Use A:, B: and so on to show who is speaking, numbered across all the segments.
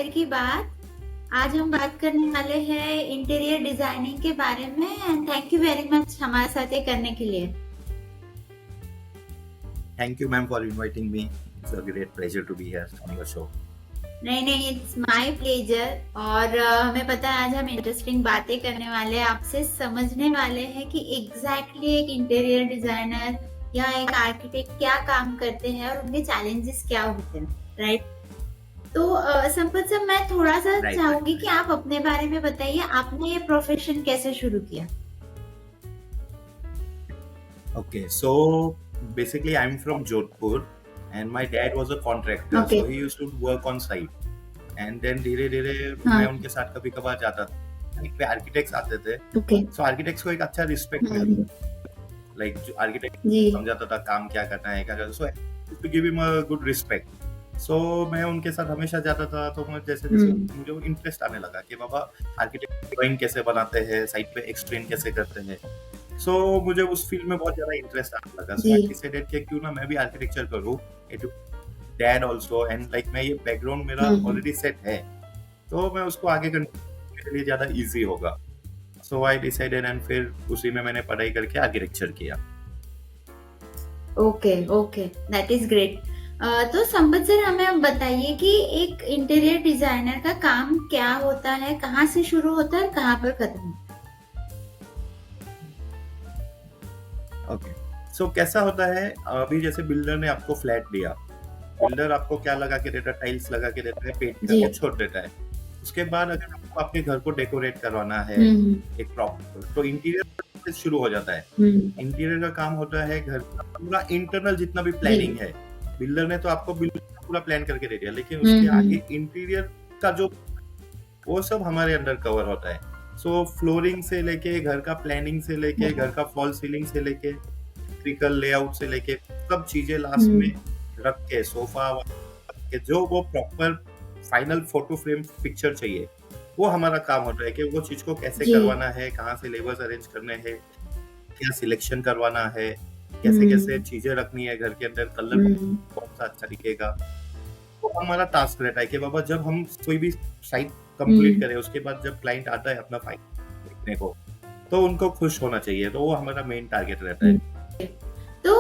A: देर की बात। आज हम बात करने वाले हैं इंटीरियर डिजाइनिंग के बारे में and thank you very much हमारे साथ ये करने के लिए।
B: Thank you, ma'am, for inviting me. It's a great pleasure to be here on your show.
A: नहीं, इट्स माय प्लेजर। और हमें पता है आज हम इंटरेस्टिंग बातें करने वाले हैं, आपसे समझने वाले हैं कि एग्जैक्टली एक इंटीरियर डिजाइनर या एक आर्किटेक्ट क्या काम करते हैं और उनके चैलेंजेस क्या होते हैं, राइट? तो संपत सर, मैं थोड़ा सा
B: Right.
A: चाहूंगी कि आप अपने बारे में बताइए, आपने ये प्रोफेशन कैसे शुरू किया?
B: Okay, so basically, I'm from Jodhpur, and my dad was a contractor,
A: Okay.
B: so he used to work on site. And then धीरे-धीरे
A: हाँ.
B: मैं उनके साथ कभी-कभार जाता था. Like पे architects आते थे,
A: ओके।
B: so architects को एक अच्छा respect
A: हाँ,
B: मिलता. Like जो architect
A: जी।
B: समझाता था काम क्या करना है, क्या करना है. So I used to give him a good respect. So मैं उनके साथ हमेशा जाता था, तो मैं जैसे-जैसे मुझे इंटरेस्ट आने लगा कि बाबा आर्किटेक्ट ड्राइंग कैसे बनाते हैं, साइट पे एक्सटेंड कैसे करते हैं. सो मुझे उस फील्ड में बहुत ज्यादा इंटरेस्ट आने लगा. सो आई डिसाइडेड कि क्यों ना मैं भी आर्किटेक्चर करूं. It dad also and like मैं ये बैकग्राउंड मेरा ऑलरेडी सेट है, तो मैं उसको आगे करने के लिए ज्यादा इजी होगा. सो आई डिसाइडेड एंड फिर उसी में मैंने पढ़ाई करके आर्किटेक्चर किया.
A: Okay, that is great. तो संपत सर, हमें अब बताइए कि एक इंटीरियर डिजाइनर का काम क्या होता है, कहाँ से शुरू होता है और कहाँ पर खत्म होता है?
B: ओके, सो कैसा होता है, अभी जैसे बिल्डर ने आपको फ्लैट दिया, बिल्डर आपको क्या लगा के देता है, टाइल्स लगा के देता है, पेंट करके छोड़ देता है. उसके बाद अगर आपको आपके घर को डेकोरेट करवाना है एक प्रॉपर, तो इंटीरियर से शुरू हो जाता है. इंटीरियर का काम होता है घर का पूरा इंटरनल जितना भी प्लानिंग है. बिल्डर ने तो आपको बिल्कुल पूरा प्लान करके दे दिया, लेकिन उसके आगे इंटीरियर का जो वो सब हमारे अंडर कवर होता है. सो फ्लोरिंग से लेके, घर का प्लानिंग से लेके, घर का फॉल सीलिंग से लेके, इलेक्ट्रिकल लेआउट से लेके, सब चीजें लास्ट में रख के सोफा के जो वो proper final photo frame picture चाहिए, वो हमारा काम होता है कि वो चीज को कैसे करवाना है, कहाँ से लेबर्स अरेंज करने हैं, क्या सिलेक्शन करवाना है, कैसे कैसे चीजें रखनी है घर के अंदर, कलर कौन सा अच्छा दिखेगा. तो हमारा टास्क रहता है कि बाबा जब हम कोई भी साइट कंप्लीट करें, उसके बाद जब क्लाइंट आता है अपना फाइल देखने को, तो उनको खुश होना चाहिए. तो वो हमारा मेन टारगेट रहता है.
A: तो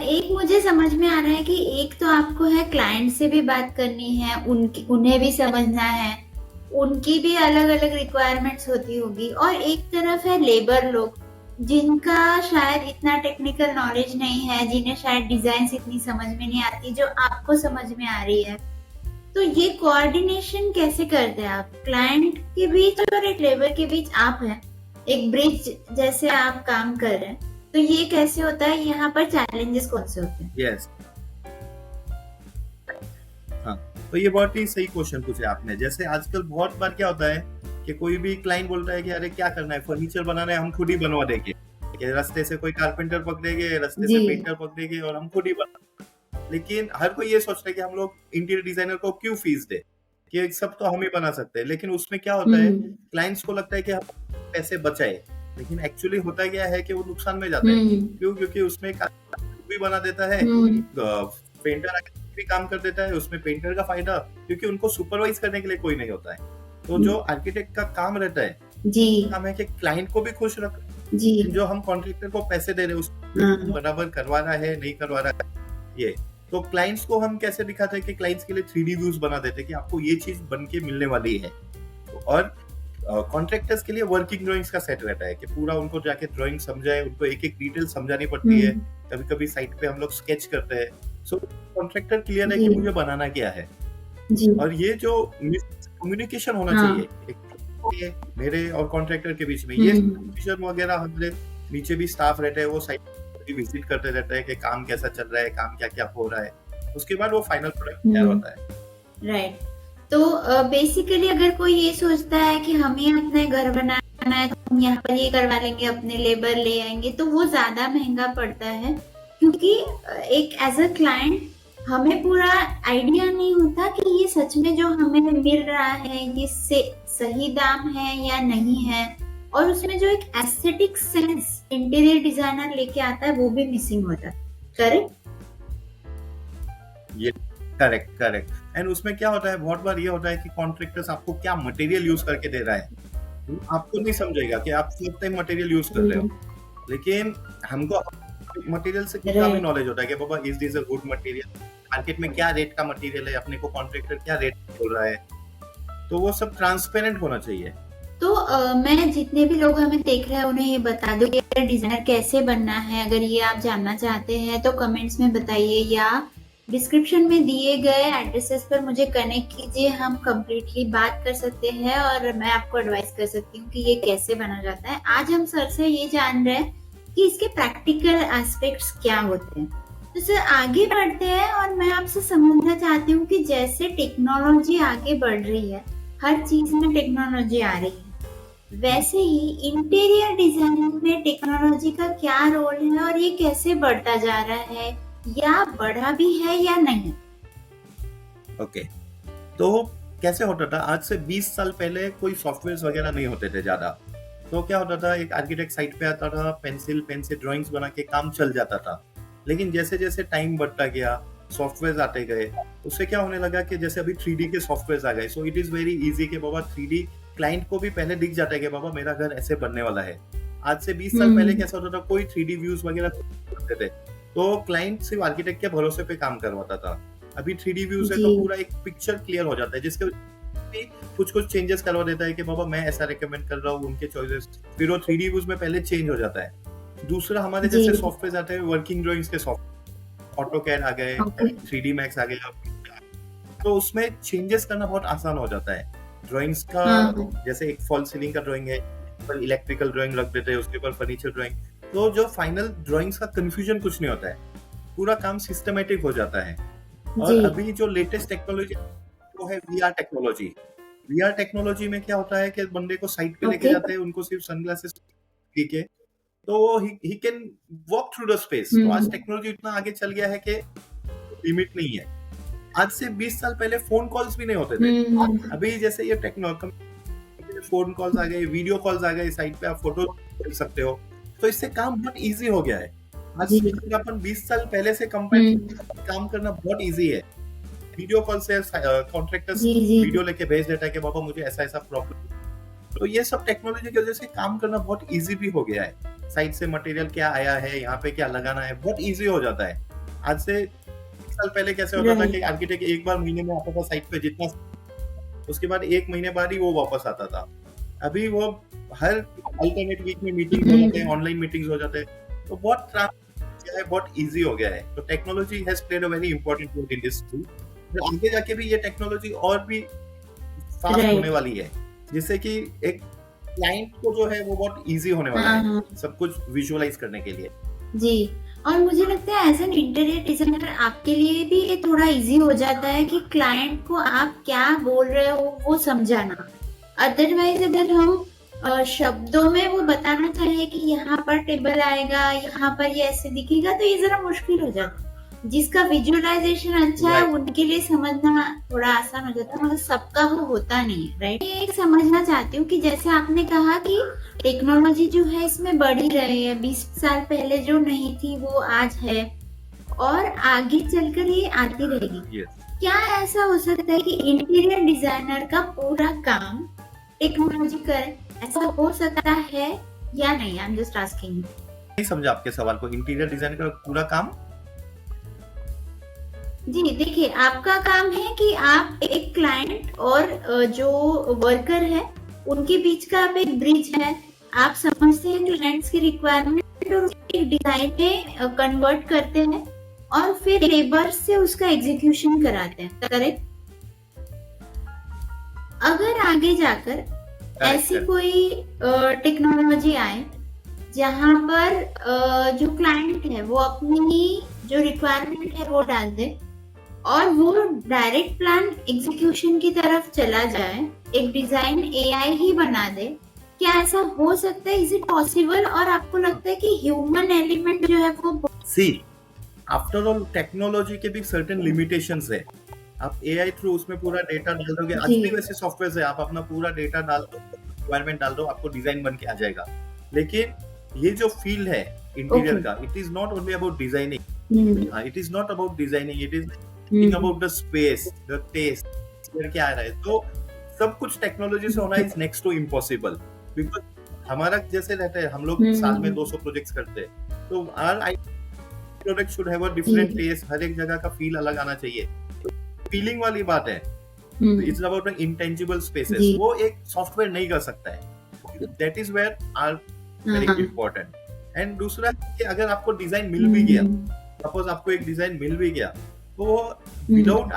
A: एक मुझे समझ में आ रहा है कि एक तो आपको है क्लाइंट से भी बात करनी है, उन्हें भी समझना है, उनकी भी अलग अलग रिक्वायरमेंट्स होती होगी, और एक तरफ है लेबर लोग जिनका शायद इतना टेक्निकल नॉलेज नहीं है, जिन्हें शायद डिजाइन इतनी समझ में नहीं आती जो आपको समझ में आ रही है. तो ये कोऑर्डिनेशन कैसे करते हैं आप? क्लाइंट के बीच और एक लेबर के बीच आप हैं, एक ब्रिज जैसे आप काम कर रहे हैं, तो ये कैसे होता है? यहाँ पर चैलेंजेस कौन से होते हैं?
B: यस, हाँ, तो ये बहुत ही सही क्वेश्चन पूछे आपने. जैसे आजकल बहुत बार क्या होता है कि कोई भी क्लाइंट बोलता है कि अरे क्या करना है, फर्नीचर बनाना है, हम खुद ही बनवा देंगे. रास्ते से कोई कारपेंटर पकड़ेंगे, रास्ते से पेंटर पकड़ेंगे और हम खुद ही बना. लेकिन हर कोई ये सोचता है कि हम लोग इंटीरियर डिजाइनर को क्यों फीस दे, कि सब तो हम ही बना सकते हैं. लेकिन उसमें क्या होता है, क्लाइंट्स को लगता है कि हम पैसे बचाए, लेकिन एक्चुअली होता क्या है कि वो नुकसान में जाता है. क्यों? क्योंकि उसमें भी बना देता है, पेंटर भी काम कर देता है, उसमें पेंटर का फायदा, क्योंकि उनको सुपरवाइज करने के लिए कोई नहीं होता है. तो जो आर्किटेक्ट का काम रहता है, काम है कि क्लाइंट को भी खुश रख, जो हम कॉन्ट्रैक्टर को पैसे दे रहे हैं उसको बराबर करवा रहा है, नहीं करवा रहा है. ये तो क्लाइंट्स को हम कैसे दिखाते हैं कि क्लाइंट्स के लिए 3D व्यूज बना देते हैं कि आपको ये चीज बन के मिलने वाली है. और कॉन्ट्रैक्टर्स के लिए वर्किंग ड्राइंग्स का सेट रहता है कि पूरा उनको जाके ड्राइंग समझाए, उनको एक एक डिटेल समझानी पड़ती है. कभी कभी साइट पे हम लोग स्केच करते हैं. सो कॉन्ट्रैक्टर क्लियर है कि मुझे बनाना क्या है. और ये जो कम्युनिकेशन होना चाहिए मेरे और कॉन्ट्रैक्टर के बीच में, ये कम्युनिकेशन वगैरह हमारे नीचे भी स्टाफ रहते हैं, वो साइट विजिट करते रहते हैं कि काम कैसा चल रहा है, काम क्या क्या हो रहा है. उसके बाद वो फाइनल प्रोडक्ट तैयार होता है.
A: राइट. तो बेसिकली अगर कोई ये सोचता है कि हमें अपने घर बनाना है, तो हम यहाँ पर ये करवा लेंगे, अपने लेबर ले आएंगे, तो वो ज्यादा महंगा पड़ता है, क्योंकि एक एज अ क्लाइंट हमें पूरा आइडिया नहीं होता कि ये सच में जो हमें मिल रहा है ये सही दाम है या नहीं है, और उसमें जो एक एस्थेटिक सेंस इंटीरियर डिजाइनर लेके आता है वो भी मिसिंग होता है. करेक्ट?
B: ये करेक्ट. एंड उसमें क्या होता है, बहुत बार ये होता है कि कॉन्ट्रैक्टर्स आपको क्या मटेरियल यूज करके दे रहा है, आपको नहीं समझेगा कि आप फर्स्ट टाइम मटेरियल यूज कर रहे हो, लेकिन हमको मटेरियल से कितना भी
A: राइट।
B: नॉलेज होता है कि बाबा is this a good material, market में क्या रेट का मटेरियल है, अपने को कॉन्ट्रैक्टर क्या रेट बोल रहा है, तो वो सब ट्रांसपेरेंट होना चाहिए।
A: तो मैं जितने भी लोग हमें देख रहे हैं उन्हें ये बता दूं कि डिजाइनर कैसे बनना है। अगर ये आप जानना चाहते हैं तो कमेंट्स में बताइए या डिस्क्रिप्शन में दिए गए एड्रेसेस पर मुझे कनेक्ट कीजिए। हम कम्प्लीटली बात कर सकते हैं और मैं आपको एडवाइस कर सकती हूँ कि ये कैसे बना जाता है। आज हम सर से ये जान रहे हैं कि इसके प्रैक्टिकल एस्पेक्ट्स क्या होते हैं। तो सर आगे बढ़ते हैं और मैं आपसे समझना चाहती हूँ कि जैसे टेक्नोलॉजी आगे बढ़ रही है, हर चीज में टेक्नोलॉजी आ रही है, वैसे ही इंटीरियर डिजाइनिंग में टेक्नोलॉजी का क्या रोल है और ये कैसे बढ़ता जा रहा है या बढ़ा भी है या नहीं?
B: ओके, तो कैसे होता था, आज से 20 साल पहले कोई सॉफ्टवेयर वगैरह नहीं होते थे ज्यादा। तो क्या होता था, एक आर्किटेक्ट साइट पे आता था, पेंसिल पेन से ड्राइंग्स बना के काम चल जाता था। लेकिन जैसे जैसे टाइम बढ़ता गया, सॉफ्टवेयर आते गए, उससे क्या होने लगा कि जैसे अभी 3D के सॉफ्टवेयर आ गए, so it is very easy कि बाबा 3D क्लाइंट को भी पहले दिख जाता है कि बाबा मेरा घर ऐसे बनने वाला है। आज से 20 साल पहले कैसा होता था, कोई 3D व्यूज वगैरह करते थे, तो क्लाइंट सिर्फ आर्किटेक्ट के भरोसे पे काम करवाता था। अभी 3D व्यूज है तो
A: जी।
B: पूरा एक पिक्चर क्लियर हो जाता है, जिसके भी कुछ कुछ चेंजेस करवा देता है कि बाबा मैं ऐसा रेकमेंड कर रहा हूँ, उनके चॉइसेस फिर वो 3D व्यूज में पहले चेंज हो जाता है। दूसरा, हमारे
A: जी।
B: जैसे सॉफ्टवेयर आते हैं वर्किंग ड्राइंग्स के सॉफ्टवेयर, ऑटोकैड आ गए,
A: ओके।
B: 3D मैक्स आ गया, तो उसमें चेंजेस करना बहुत आसान हो जाता है। ड्राइंग्स का
A: हाँ।
B: जैसे एक फॉल सीलिंग का ड्राइंग है, पर इलेक्ट्रिकल ड्राइंग रख देते हैं, उसके ऊपर फर्नीचर ड्राइंग, तो जो फाइनल ड्राइंग्स का कंफ्यूजन कुछ नहीं होता है, पूरा काम सिस्टमेटिक हो जाता है। और
A: जी।
B: अभी जो लेटेस्ट टेक्नोलॉजी वो है VR टेक्नोलॉजी। VR टेक्नोलॉजी में क्या होता है कि बंदे को साइट पे लेके
A: ओके।
B: जाते हैं, उनको सिर्फ सनग्लासेस ठीक है, तो he can walk through the space. तो आज टेक्नोलॉजी इतना आगे चल गया है कि लिमिट नहीं है। आज से 20 साल पहले फोन कॉल्स भी नहीं होते थे। अभी जैसे ये टेक्नोलॉजी, फोन कॉल्स आ गए, वीडियो कॉल्स आ गए, साइट पे आप फोटो ले सकते हो, तो इससे काम बहुत इजी हो गया है। आज
A: जी।
B: से अपन 20 साल पहले से कंपेयर काम करना बहुत इजी है। वीडियो कॉल से कॉन्ट्रैक्टर्स
A: जी। जी।
B: वीडियो लेके भेज देता है कि बाबा मुझे ऐसा ऐसा प्रॉब्लम, तो ये सब टेक्नोलॉजी की वजह से काम करना बहुत इजी भी हो गया है। साइट से मटेरियल क्या आया है, यहाँ पे क्या लगाना है, बहुत इजी हो जाता है। आज से 20 साल पहले कैसे होता था कि आर्किटेक्ट एक बार महीने में आता था साइट पे, जितना उसके बाद 1 महीने बाद ही वो वापस आता था। अभी वो हर अल्टरनेट वीक में मीटिंग हो जाते हैं, ऑनलाइन मीटिंग्स हो जाते हैं, तो बहुत है, बहुत इजी हो गया है। तो technology has played a very important role in this too. आगे जाके भी ये टेक्नोलॉजी और भी फास्ट होने वाली है, जिससे कि एक क्लाइंट को जो है वो बहुत इजी होने वाला है सब कुछ विजुअलाइज करने के लिए।
A: जी। और मुझे लगता है एज एन इंटीरियर डिजाइनर आपके लिए भी ये थोड़ा इजी हो जाता है कि क्लाइंट को आप क्या बोल रहे हो वो समझाना। अदरवाइज अगर हम शब्दों में वो बताना चाहिए कि यहाँ पर टेबल आएगा, यहाँ पर ये ऐसे दिखेगा, तो ये जरा मुश्किल हो जाता है। जिसका विजुअलाइजेशन अच्छा है उनके लिए समझना थोड़ा आसान हो जाता है, मगर सबका वो होता नहीं है, राइट। ये समझना चाहती हूँ कि जैसे आपने कहा कि टेक्नोलॉजी जो है इसमें बढ़ ही रही है, 20 साल पहले जो नहीं थी वो आज है और आगे चलकर ये आती रहेगी। क्या ऐसा हो सकता है कि इंटीरियर डिजाइनर का पूरा काम टेक्नोलॉजी करे? ऐसा हो सकता है या नहीं? I am just asking.
B: नहीं समझा आपके सवाल को। इंटीरियर डिजाइन का पूरा काम?
A: जी देखिए, आपका काम है कि आप एक क्लाइंट और जो वर्कर है उनके बीच का आप एक ब्रिज है। आप समझते हैं क्लाइंट्स की रिक्वायरमेंट और एक डिजाइन में कन्वर्ट करते हैं और फिर लेबर से उसका एग्जीक्यूशन कराते हैं, करेक्ट? अगर आगे जाकर ऐसी कोई टेक्नोलॉजी आए जहां पर जो क्लाइंट है वो अपनी जो रिक्वायरमेंट है वो डाल दे और वो डायरेक्ट प्लान एग्जीक्यूशन की तरफ चला जाए, एक डिजाइन एआई ही बना दे, क्या ऐसा हो सकता है? Is it possible? और आपको लगता है कि ह्यूमन एलिमेंट जो है वो
B: आफ्टर ऑल टेक्नोलॉजी के भी सर्टेन लिमिटेशंस है। आप एआई थ्रू उसमें पूरा डेटा डाल दोगे, आज भी वैसे सॉफ्टवेयर है, आप अपना पूरा डेटा डाल दो, रिक्वायरमेंट डाल दो, आपको डिजाइन बन के आ जाएगा। लेकिन ये जो फील्ड है इंटीरियर का, it is not only about designing, it is not about designing, it is think about the space, the taste, क्या आ रहा है, तो सब कुछ टेक्नोलॉजी से होना is next to impossible. Because हमारा जैसे रहता है, हम लोग साल में 200 प्रोजेक्ट्स करते हैं, तो our product should have a different taste, हर एक जगह का फील अलग आना चाहिए। फीलिंग वाली बात है, इट्स अबाउट इंटेंजिबल स्पेसेस, वो एक सॉफ्टवेयर नहीं कर सकता है। That is where are very important. And दूसरा कि अगर आपको डिजाइन मिल भी गया, सपोज आपको एक डिजाइन मिल भी गया, तो विदाउट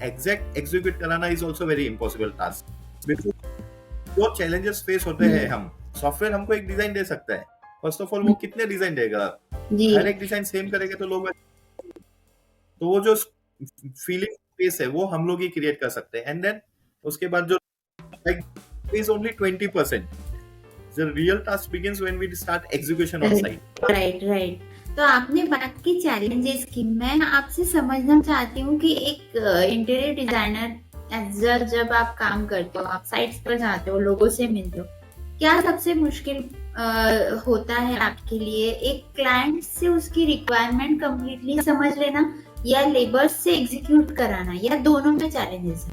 B: एग्जैक्ट एग्जीक्यूट कराना is also very impossible task. जो चैलेंजेस फेस होते हैं, हम सॉफ्टवेयर हमको एक डिजाइन दे सकता है, फर्स्ट ऑफ ऑल वो कितने डिजाइन देगा, हर एक डिजाइन सेम करेंगे तो लोग, तो वो जो फीलिंग स्पेस है वो हम लोग ही क्रिएट कर सकते हैं। एंड देन उसके बाद जो is only 20%, the real task begins when we start execution on site.
A: Right. तो आपने बात की चैलेंजेस की, मैं आपसे समझना चाहती हूँ कि एक इंटीरियर डिजाइनर जब आप काम करते हो, आप साइट्स पर जाते हो, लोगों से मिलते हो, क्या सबसे मुश्किल होता है आपके लिए? एक क्लाइंट से उसकी रिक्वायरमेंट कंप्लीटली समझ लेना, या लेबर्स से एग्जीक्यूट कराना, या दोनों में चैलेंजेस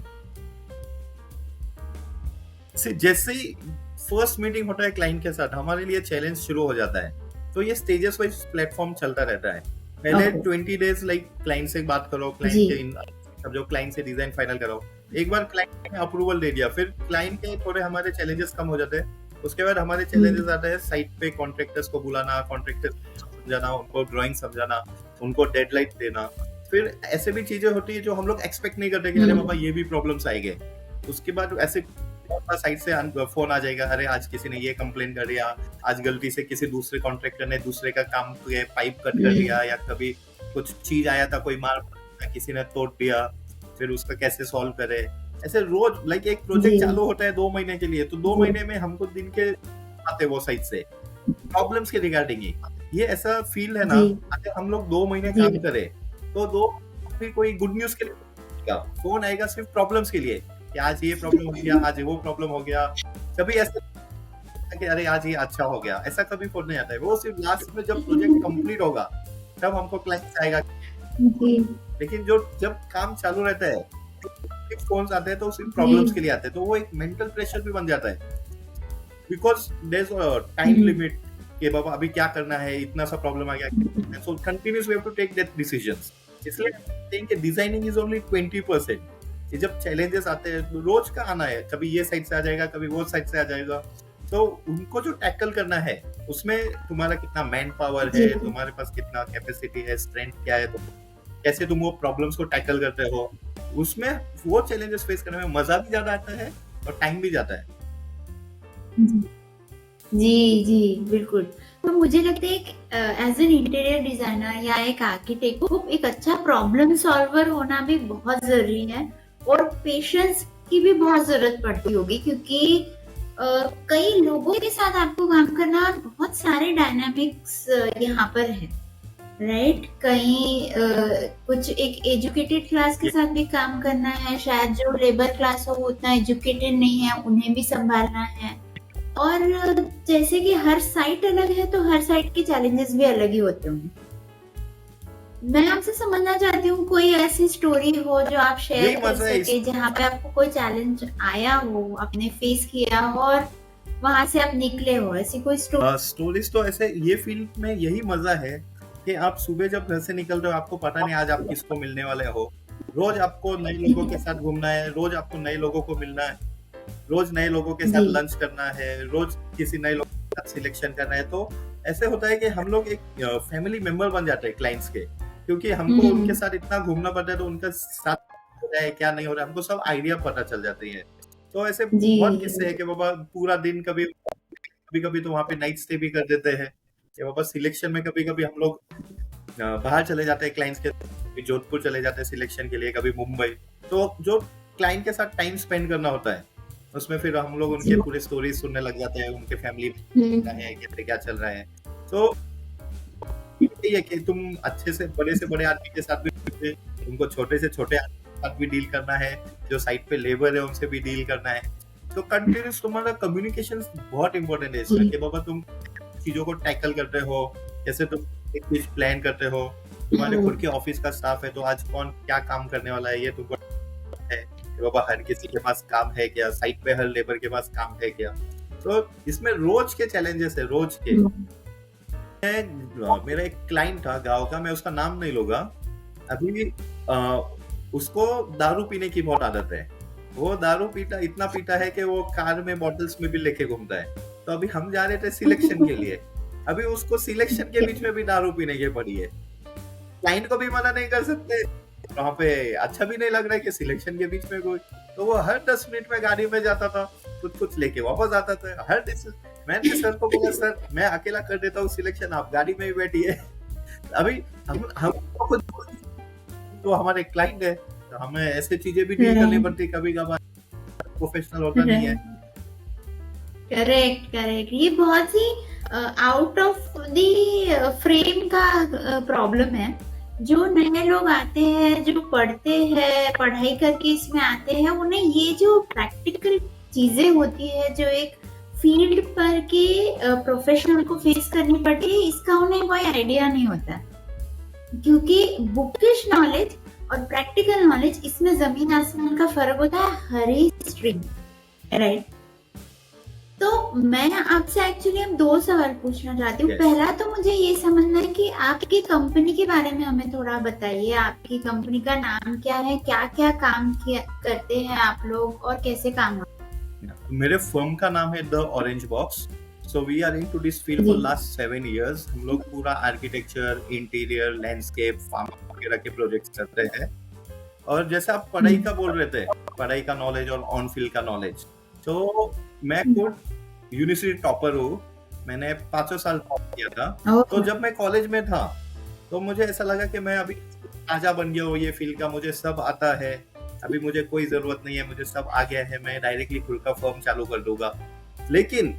A: है?
B: जैसे ही फर्स्ट मीटिंग होता है क्लाइंट के साथ, हमारे लिए चैलेंज शुरू हो जाता है। तो ये स्टेजेस वाइज प्लेटफॉर्म चलता रहता है। पहले 20 डेज लाइक क्लाइंट से बात करो, क्लाइंट के सब जो क्लाइंट से डिजाइन फाइनल करो, एक बार क्लाइंट ने अप्रूवल दे दिया, फिर क्लाइंट के थोड़े हमारे चैलेंजेस कम हो जाते हैं। उसके बाद हमारे चैलेंजेस आते हैं साइट पे कॉन्ट्रैक्टर्स को बुलाना, कॉन्ट्रैक्टर्स समझाना, उनको ड्राइंग समझाना, उनको डेडलाइन देना। फिर ऐसे भी चीजें होती है जो हम लोग एक्सपेक्ट नहीं करते कि अरे बाबा ये भी प्रॉब्लम्स आएंगे। उसके बाद ऐसे साइट से फोन आ जाएगा, अरे आज किसी ने ये कंप्लेन कर दिया, आज गलती से किसी दूसरे कॉन्ट्रैक्टर ने दूसरे का काम पाइप कट कर दिया, या कभी कुछ चीज आया था, कोई माल किसी ने तोड़ दिया, फिर उसका कैसे सॉल्व करे। ऐसे रोज लाइक एक प्रोजेक्ट चालू होता है 2 महीने के लिए, तो 2 महीने में हमको दिन के आते वो साइट से प्रॉब्लम्स के रिगार्डिंग ही। ये ऐसा फील है ना, अगर हम लोग 2 महीने काम करें तो 2 फिर कोई गुड न्यूज के लिए फोन आएगा सिर्फ प्रॉब्लम्स के लिए, कि आज ये प्रॉब्लम हो गया, आज वो प्रॉब्लम हो गया। कभी ऐसा कि अरे आज ये अच्छा हो गया, ऐसा कभी फोन नहीं आता है। वो सिर्फ लास्ट में जब प्रोजेक्ट कंप्लीट होगा तब हमको क्लाइंट आएगा। लेकिन जो जब काम चालू रहता है फोन आते हैं तो सिर्फ प्रॉब्लम्स के लिए आते हैं, तो वो एक मेंटल प्रेशर भी बन जाता है। Because there is a time limit कि बाबा अभी क्या करना है, इतना सा प्रॉब्लम आ गया, so continuous we have to take that decisions. इसलिए थिंक डिजाइनिंग इज ओनली 20%। ये जब चैलेंजेस आते हैं तो रोज का आना है, कभी ये साइड से आ जाएगा, कभी वो साइड से आ जाएगा, तो उनको जो टैकल करना है उसमें तुम्हारा कितना मैन पावर है, तुम्हारे पास कितना कैपेसिटी है, स्ट्रेंथ क्या है, तो कैसे तुम वो प्रॉब्लम्स को टैकल करते हो, उसमें वो चैलेंजेस फेस करने में मजा भी ज्यादा आता है और टाइम भी जाता है।
A: जी बिल्कुल। तो मुझे लगता है एज एन इंटीरियर डिजाइनर या एक आर्किटेक्ट को एक अच्छा प्रॉब्लम सॉल्वर होना भी बहुत जरूरी है, और पेशेंस की भी बहुत जरूरत पड़ती होगी, क्योंकि कई लोगों के साथ आपको काम करना, बहुत सारे डायनामिक्स यहाँ पर है, राइट? कहीं कुछ एक एजुकेटेड क्लास के साथ भी काम करना है, शायद जो लेबर क्लास हो वो उतना एजुकेटेड नहीं है, उन्हें भी संभालना है। और जैसे कि हर साइट अलग है, तो हर साइट के चैलेंजेस भी अलग ही होते होंगे। मैं आपसे समझना चाहती हूँ, कोई ऐसी स्टोरी हो जो आप शेयर कर सके, जहाँ पे आपको कोई चैलेंज आया हो, आपने फेस किया हो और वहां से आप निकले हो, ऐसी कोई
B: स्टोरीज? तो ऐसे ये फील्ड में यही मजा है कि आप सुबह जब घर से निकल रहे हो, आपको पता नहीं आज आप किसको मिलने वाले हो। रोज आपको नए लोगों के साथ घूमना है, रोज आपको नए लोगों को मिलना है, रोज नए लोगों के साथ लंच करना है, रोज किसी नए लोगों के साथ सिलेक्शन करना है। तो ऐसे होता है कि हम लोग एक फैमिली मेंबर बन जाते हैं क्लाइंट्स के, क्योंकि हमको उनके साथ इतना घूमना पड़ता है, तो उनका साथ हो रहा है क्या नहीं हो रहा है, हमको सब आइडिया पता चल जाती है। तो ऐसे बहुत किस्से है कि बाबा पूरा दिन, कभी कभी तो वहाँ पे नाइट स्टे भी कर देते हैं, कि बाबा सिलेक्शन में कभी कभी हम लोग बाहर चले जाते हैं क्लाइंट्स के, कभी जोधपुर चले जाते हैं सिलेक्शन के लिए, कभी मुंबई। तो जो क्लाइंट के साथ टाइम स्पेंड करना होता है, उसमें फिर हम लोग उनके पूरे स्टोरीज सुनने लग जाते हैं, उनके फैमिली है कैसे क्या चल रहा है। तो यही है कि तुम अच्छे से बड़े आदमी के साथ भी, तुमको छोटे से छोटे आदमी के साथ भी डील करना है, जो साइट पे लेबर है उनसे भी डील करना है। तो कंटिन्यूस तुम्हारा कम्युनिकेशन बहुत इंपॉर्टेंट है इसमें, कि बाबा तुम चीजों को टैकल करते हो, कैसे तुम एक चीज प्लान करते हो, तुम्हारे खुद के ऑफिस का स्टाफ है, तो आज कौन क्या काम करने वाला है ये तुमको है कि बाबा हर किसी के पास काम है क्या, साइट पे हर लेबर के पास काम है क्या। तो इसमें रोज के चैलेंजेस है, रोज के। मेरा एक क्लाइंट था गांव का, मैं उसका नाम नहीं लूंगा अभी। उसको दारू पीने की बहुत आदत है। वो दारू पीता, इतना पीता है कि वो कार में बॉटल्स में भी लेके घूमता है। तो अभी हम जा रहे थे सिलेक्शन के लिए, अभी उसको सिलेक्शन के बीच में भी दारू पीने की पड़ी है। क्लाइंट को भी मना नहीं कर सकते, वहां पे अच्छा भी नहीं लग रहा है कि सिलेक्शन के बीच में कोई। तो वो हर 10 मिनट में गाड़ी में जाता था, कुछ लेके वापस आता था। मैंने सर को बोला, सर मैं अकेला कर देता हूँ सिलेक्शन, आप गाड़ी में ही बैठिए। अभी हम खुद तो हमारे क्लाइंट है, तो हमें ऐसे चीजें भी डील करनी पड़ती कभी कभार, प्रोफेशनल होता नहीं है।
A: करेक्ट करेक्ट, ये बहुत ही आउट ऑफ द फ्रेम का प्रॉब्लम है। जो नए लोग आते हैं, जो पढ़ते हैं, पढ़ाई करके इसमें आते हैं, उन्हें ये जो प्रैक्टिकल चीजें होती है जो एक फील्ड पर के प्रोफेशनल को फेस करनी पड़ती है, इसका उन्हें कोई आइडिया नहीं होता। क्योंकि बुकिश नॉलेज और प्रैक्टिकल नॉलेज, इसमें जमीन आसमान का फर्क होता है हर एक स्ट्रीम, राइट। तो मैं आपसे एक्चुअली हम 2 सवाल पूछना चाहती हूँ।
B: Yes.
A: पहला तो मुझे ये समझना है कि आपकी कंपनी के बारे में हमें थोड़ा बताइए। आपकी कंपनी का नाम क्या है, क्या क्या काम करते हैं आप लोग, और कैसे काम
B: मेरे फर्म का नाम है the orange box. So we are into this field for last 7 years। हम लोग पूरा आर्किटेक्चर, इंटीरियर, लैंडस्केप, फार्म वगैरह के प्रोजेक्ट्स करते हैं। और जैसे आप पढ़ाई का बोल रहे थे, पढ़ाई का नॉलेज और ऑन फील्ड का नॉलेज, तो मैं खुद यूनिवर्सिटी टॉपर हूँ। मैंने 5 साल टॉप किया था। तो जब मैं कॉलेज में था तो मुझे ऐसा लगा कि मैं अभी ताजा बन गया हूँ ये फील्ड का, मुझे सब आता है, अभी मुझे कोई जरूरत नहीं है, मुझे सब आ गया है, मैं डायरेक्टली खुद का फर्म चालू कर दूंगा। लेकिन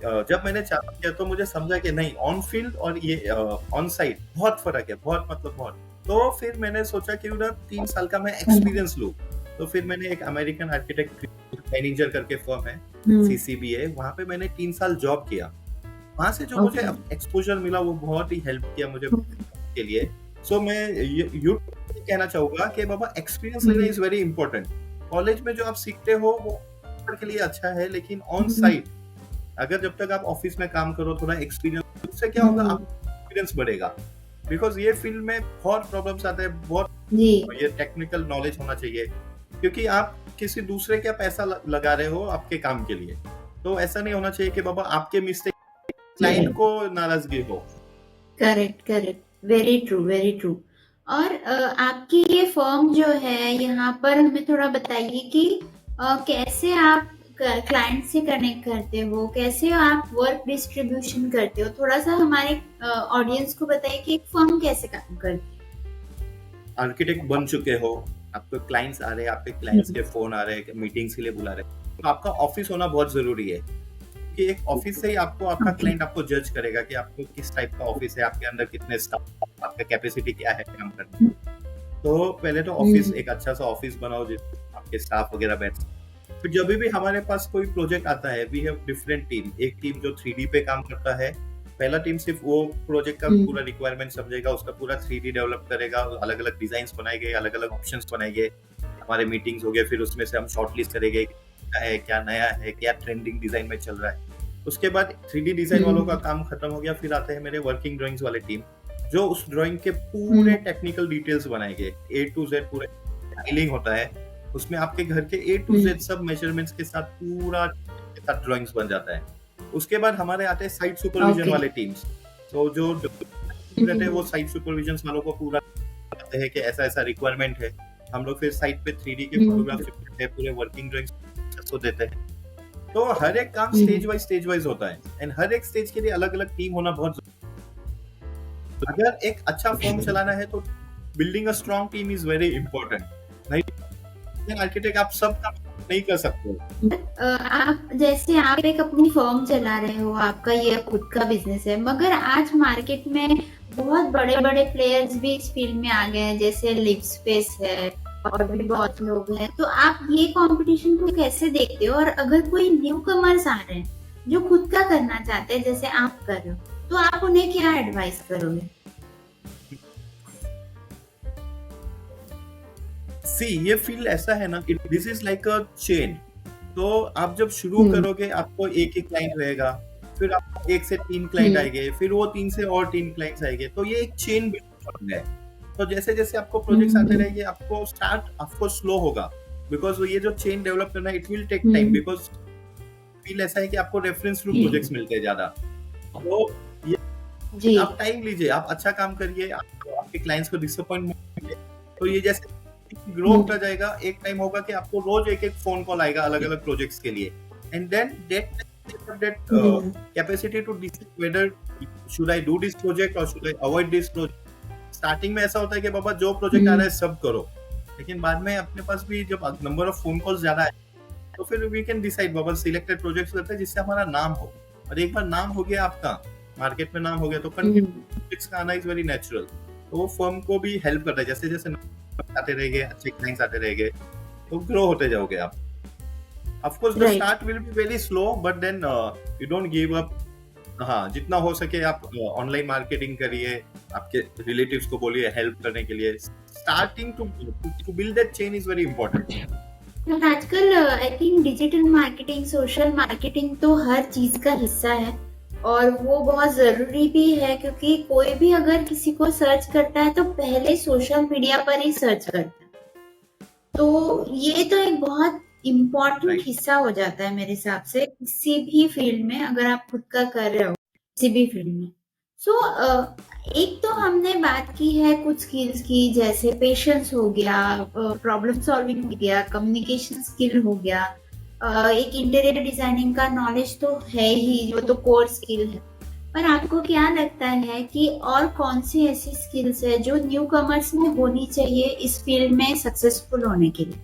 B: जब मैंने चालू किया तो मुझे समझा कि नहीं, ऑन फील्ड और ये ऑन साइट बहुत फर्क है, बहुत मतलब बहुत। तो फिर मैंने सोचा कि उधर 3 साल का मैं एक्सपीरियंस लूं। तो फिर मैंने एक अमेरिकन आर्किटेक्ट मैनेजर करके फर्म है, CCBA, वहां पे मैंने 3 साल जॉब किया। वहां से जो मुझे एक्सपोजर मिला वो बहुत ही हेल्प किया मुझे के लिए। सो मैं ये कहना चाहूंगा कि बाबा एक्सपीरियंस लेना इज वेरी इंपॉर्टेंट। कॉलेज में जो आप सीखते हो वो के लिए अच्छा है, लेकिन ऑन साइट अगर जब तक आप ऑफिस में काम करो, थोड़ा एक्सपीरियंस, उससे क्या होगा, आपका एक्सपीरियंस बढ़ेगा। बिकॉज ये फील्ड में बहुत प्रॉब्लम्स आते हैं, बहुत ये टेक्निकल नॉलेज होना चाहिए, क्योंकि आप किसी दूसरे का पैसा लगा रहे हो आपके काम के लिए। तो ऐसा नहीं होना चाहिए कि बाबा आपके मिस्टेक क्लाइंट को नाराजगी हो।
A: Correct correct, very true very true. और आपकी ये फर्म जो है, यहाँ पर हमें थोड़ा बताइए कि कैसे आप क्लाइंट से कनेक्ट करते हो, कैसे आप वर्क डिस्ट्रीब्यूशन करते हो। थोड़ा सा हमारे ऑडियंस को बताइए कि एक फर्म कैसे काम करती है।
B: आर्किटेक्ट बन चुके हो, आपके क्लाइंट्स आ रहे हैं, आपके क्लाइंट्स के फोन आ रहे हैं, मीटिंग्स के लिए बुला रहे हैं, तो आपका ऑफिस होना बहुत जरूरी है। कि एक ऑफिस से ही आपको आपका क्लाइंट आपको जज करेगा कि आपको किस टाइप का ऑफिस है, आपके अंदर कितने स्टाफ, आपका कैपेसिटी क्या है काम करने। तो पहले तो ऑफिस, एक अच्छा सा ऑफिस बनाओ जिसमें आपके स्टाफ वगैरह बैठ। फिर जब भी हमारे पास कोई प्रोजेक्ट आता है, वी हैव डिफरेंट टीम। एक टीम जो 3D पे काम करता है, पहला टीम सिर्फ वो प्रोजेक्ट का पूरा रिक्वायरमेंट समझेगा, उसका पूरा 3D डेवलप करेगा, अलग अलग डिजाइन्स बनाएंगे, अलग अलग ऑप्शंस बनाएंगे, हमारे मीटिंग्स हो गए, फिर उसमें से हम शॉर्टलिस्ट करेंगे क्या है, क्या नया है, क्या ट्रेंडिंग डिजाइन में चल रहा है। उसके बाद 3D डिजाइन वालों का काम खत्म हो गया, फिर आते हैं मेरे वर्किंग ड्राइंग्स वाले टीम, जो उस ड्राइंग के पूरे टेक्निकल डिटेल्स बनाएंगे, A to Z पूरे डिटेलिंग होता है उसमें, आपके घर के A to Z सब मेजरमेंट्स के साथ पूरा ड्राइंग्स बन जाता है। उसके बाद हमारे आते हैं साइट सुपरविजन वाले टीम्स। तो जो रहते हैं वो साइट सुपरविजन वालों को पूरा बताते हैं कि ऐसा ऐसा रिक्वायरमेंट है। हम लोग फिर साइट पे 3D के फोटोग्राफ्स करते हैं, पूरे वर्किंग ड्राइंग्स को देते हैं। तो हर एक काम स्टेज वाइज होता है, एंड हर एक स्टेज के लिए अलग अलग टीम होना बहुत जरूरी। अगर एक अच्छा फर्म चलाना है तो building a strong team is very important. नहीं, आर्किटेक्ट आप सब काम नहीं कर सकते।
A: आप जैसे आप एक अपनी फर्म चला रहे हो, आपका ये खुद का बिजनेस है, मगर आज मार्केट में बहुत बड़े बड़े प्लेयर्स भी इस फील्ड में आ गए हैं, जैसे लिव स्पेस है और भी बहुत लोग हैं। तो आप ये कंपटीशन को कैसे देखते हो? और अगर कोई न्यू कमर्स आ रहे हैं जो खुद का करना चाहते हैं जैसे आप कर रहे हो, तो आप उन्हें क्या एडवाइस करोगे?
B: सी ये फील्ड ऐसा है ना कि this is like a chain. तो आप जब शुरू करोगे आपको एक एक क्लाइंट रहेगा, फिर आपको 1 से 3 क्लाइंट आएंगे, फिर वो 3 से और 3 क्लाइंट्स आएंगे, तो ये एक चेन बन गया है। तो जैसे जैसे आपको प्रोजेक्ट्स आते रहेंगे, आपको स्टार्ट आपको स्लो होगा, बिकॉज ये जो चेन डेवलप करना है it will take time, because feel ऐसा है कि आपको रेफरेंस थ्रू प्रोजेक्ट्स मिलते हैं ज्यादा। तो ये
A: जी
B: आप टाइम लीजिए, आप अच्छा काम करिए, आपके क्लाइंट्स को डिसअपॉइंट मिले, तो ये जैसे ग्रो होता जाएगा, एक टाइम होगा कि आपको रोज एक एक फोन कॉल आएगा अलग अलग प्रोजेक्ट्स के लिए, and then that capacity to decide whether should I do this project or should I avoid this project। Starting में ऐसा होता है कि बाबा जो प्रोजेक्ट आ रहा है सब करो, लेकिन बाद में अपने पास भी जब नंबर ऑफ फोन कॉल्स ज्यादा है तो फिर वी कैन डिसाइड बाबा सिलेक्टेड प्रोजेक्ट्स करते हैं जिससे हमारा नाम हो, और एक बार नाम हो गया आपका, मार्केट में नाम हो गया, तो कंटिन्यू प्रोजेक्ट्स का आना इज वेरी नेचुरल। तो वो फर्म को भी हेल्प करता है, जैसे जैसे आते रहेंगे, अच्छे क्लाइंट्स आते रहेंगे, तो ग्रो होते जाओगे आप। Of course, the start will be very slow, but then you don't give up। हाँ, जितना हो सके आप ऑनलाइन मार्केटिंग करिए, आपके रिलेटिव्स को बोलिए हेल्प करने के लिए। Starting to build that chain is very important.
A: आजकल I think digital marketing, social marketing तो हर चीज का हिस्सा है, और वो बहुत जरूरी भी है, क्योंकि कोई भी अगर किसी को सर्च करता है तो पहले सोशल मीडिया पर ही सर्च करता है। तो ये तो एक बहुत इम्पोर्टेंट हिस्सा हो जाता है मेरे हिसाब से, किसी भी फील्ड में अगर आप खुद का कर रहे हो, किसी भी फील्ड में। सो एक तो हमने बात की है कुछ स्किल्स की, जैसे पेशेंस हो गया, प्रॉब्लम सॉल्विंग हो गया, कम्युनिकेशन स्किल हो गया, एक इंटीरियर डिजाइनिंग का नॉलेज तो है ही, जो तो कोर स्किल है। पर आपको क्या लगता है कि और कौन सी ऐसी स्किल्स है जो न्यू कमर्स में होनी चाहिए इस फील्ड में सक्सेसफुल होने के लिए?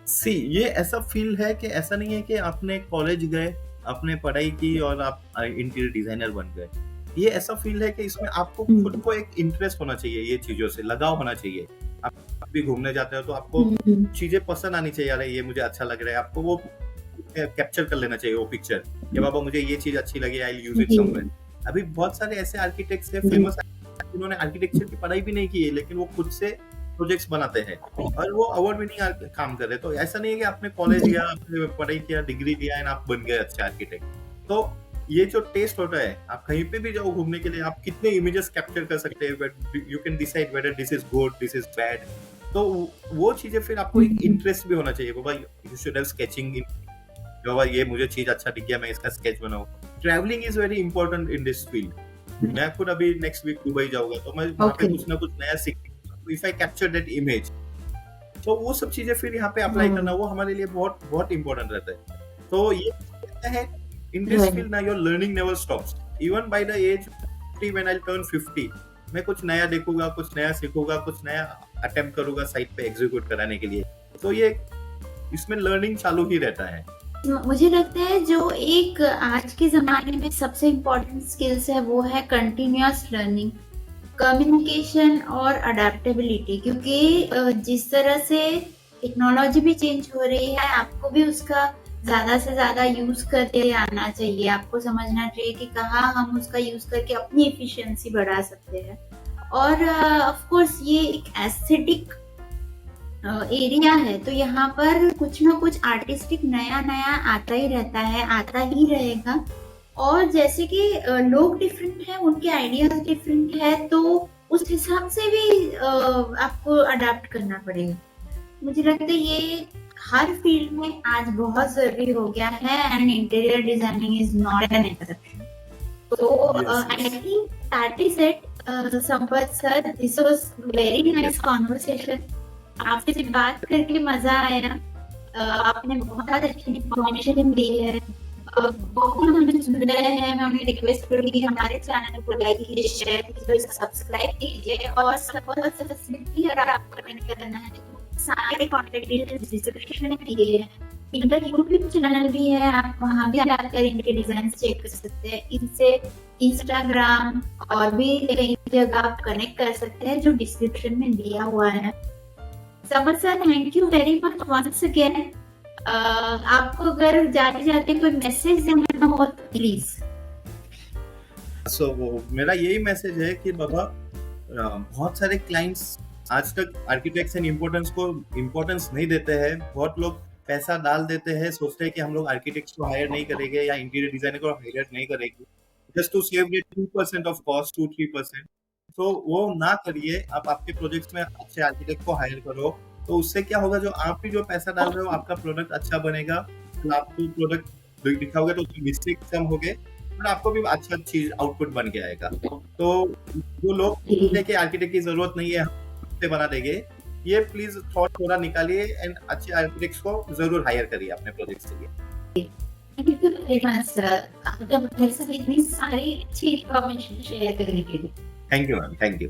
B: सी ये ऐसा फील्ड है कि ऐसा नहीं है कि आपने कॉलेज गए, आपने पढ़ाई की और आप इंटीरियर डिजाइनर बन गए। ये ऐसा फील्ड है कि इसमें आपको खुद को एक इंटरेस्ट होना चाहिए, ये चीजों से लगाव होना चाहिए। आप भी घूमने जाते हो तो आपको चीजें पसंद आनी चाहिए, अरे ये मुझे अच्छा लग रहा है, आपको वो कैप्चर कर लेना चाहिए वो पिक्चर कि बाबा मुझे ये चीज अच्छी लगी, I will use it somewhere. अभी बहुत सारे ऐसे आर्किटेक्ट्स हैं फेमस, जिन्होंने आर्किटेक्चर की पढ़ाई भी नहीं की है, लेकिन वो खुद से प्रोजेक्ट्स बनाते हैं और वो अवार्ड विनिंग काम कर रहे हैं। तो ऐसा नहीं है कि आपने कॉलेज या आपने पढ़ाई किया, डिग्री लिया एंड आप बन गए अच्छे आर्किटेक्ट। तो ये जो टेस्ट होता है, आप कहीं पे भी जाओ घूमने के लिए, आप कितने इमेजेस कैप्चर कर सकते हैं, you can decide whether this is good, this is bad. तो वो चीजें फिर आपको एक इंटरेस्ट भी होना चाहिए, बाबा यू शुड हैव स्केचिंग इन, बाबा ये मुझे चीज अच्छा दिख गया, मैं इसका स्केच बनाऊं। Travelling is very important in this field. मैं खुद अभी नेक्स्ट वीक दुबई जाऊंगा, तो मैं वहां पे कुछ ना कुछ नया सीख, if I capture that image, तो वो सब चीजें फिर यहाँ पे अप्लाई करना, वो हमारे लिए बहुत बहुत इंपॉर्टेंट रहता है। तो ये कहता है इन दिस फील्ड ना your learning never stops, even by the age when I turn 50 मैं कुछ नया देखूंगा, कुछ नया सीखूंगा, कुछ नया अटेम्प्ट करूंगा साइट पे एग्जीक्यूट कराने के लिए। तो ये इसमें लर्निंग चालू ही रहता है।
A: मुझे लगता है जो एक आज के जमाने में सबसे इम्पोर्टेंट स्किल्स है वो है कंटिन्यूअस लर्निंग, कम्युनिकेशन और अडेप्टेबिलिटी, क्योंकि जिस तरह से टेक्नोलॉजी भी चेंज हो रही है, आपको भी उसका ज्यादा से ज्यादा यूज करके आना चाहिए। आपको समझना चाहिए कि कहाँ हम उसका यूज करके अपनी एफिशिएंसी बढ़ा सकते हैं। और ऑफ कोर्स ये एक एस्थेटिक एरिया है, तो यहाँ पर कुछ ना कुछ आर्टिस्टिक नया नया आता ही रहता है, आता ही रहेगा। और जैसे कि लोग डिफरेंट हैं, उनके आइडियाज डिफरेंट है, तो उस हिसाब से भी आपको अडेप्ट करना पड़ेगा। मुझे लगता है ये हर फील्ड में आज बहुत जरूरी हो गया है, and interior designing is not an exception. तो I think that is it. Sampat sir, this was very nice conversation. आपसे बात करके मजा आया, आपने बहुत अच्छी इन्फॉर्मेशन दी है। बहुत हमें सुन रहे हैं, मैं उन्हें रिक्वेस्ट करूंगी हमारे चैनल को लाइक कीजिए, शेयर कीजिए, सब्सक्राइब कीजिए, और सब्सक्राइब अगर आपको करना है तो सारे कॉन्टैक्ट डिटेल्स डिस्क्रिप्शन में दिए हैं। इनका यूट्यूब चैनल भी है, आप वहां भी जाकर इनके डिजाइन चेक कर सकते हैं। इनसे इंस्टाग्राम और भी कई जगह आप कनेक्ट कर सकते हैं, जो डिस्क्रिप्शन में दिया हुआ है। Samar sir, thank you very much once again. आपको अगर जाते जाते कोई मैसेज देना हो तो प्लीज।
B: सो मेरा यही मैसेज है कि बाबा बहुत सारे क्लाइंट्स आज तक आर्किटेक्ट्स एंड इम्पोर्टेंस नहीं देते हैं। बहुत लोग पैसा डाल देते हैं, सोचते हैं कि हम लोग आर्किटेक्ट्स को हायर नहीं करेंगे या इंटीरियर डिजाइनर को हायर नहीं करेंगे, just to save 2% of cost, 2-3%। तो वो ना करिए, आप आपके प्रोजेक्ट्स में अच्छे आर्किटेक्ट को हायर करो। तो उससे क्या होगा, जो आप भी जो पैसा डाल रहे हो, आपका प्रोडक्ट अच्छा बनेगा। तो आपको प्रोडक्ट दिखाओगे तो उसमें मिस्टेक कम हो गए और आपको भी अच्छा चीज आउटपुट बन के आएगा। तो जो लोग बोलते हैं कि आर्किटेक्ट की जरूरत नहीं है, हम खुद से बना देंगे, ये प्लीज थॉट थोड़ा निकालिए एंड अच्छे आर्किटेक्ट्स को जरूर हायर करिए अपने प्रोजेक्ट्स के लिए।
A: Thank you very much sir, आपका मेरे साथ इतनी सारी अच्छी इन्फॉर्मेशन शेयर करने के लिए।
B: Thank you ma'am, thank you.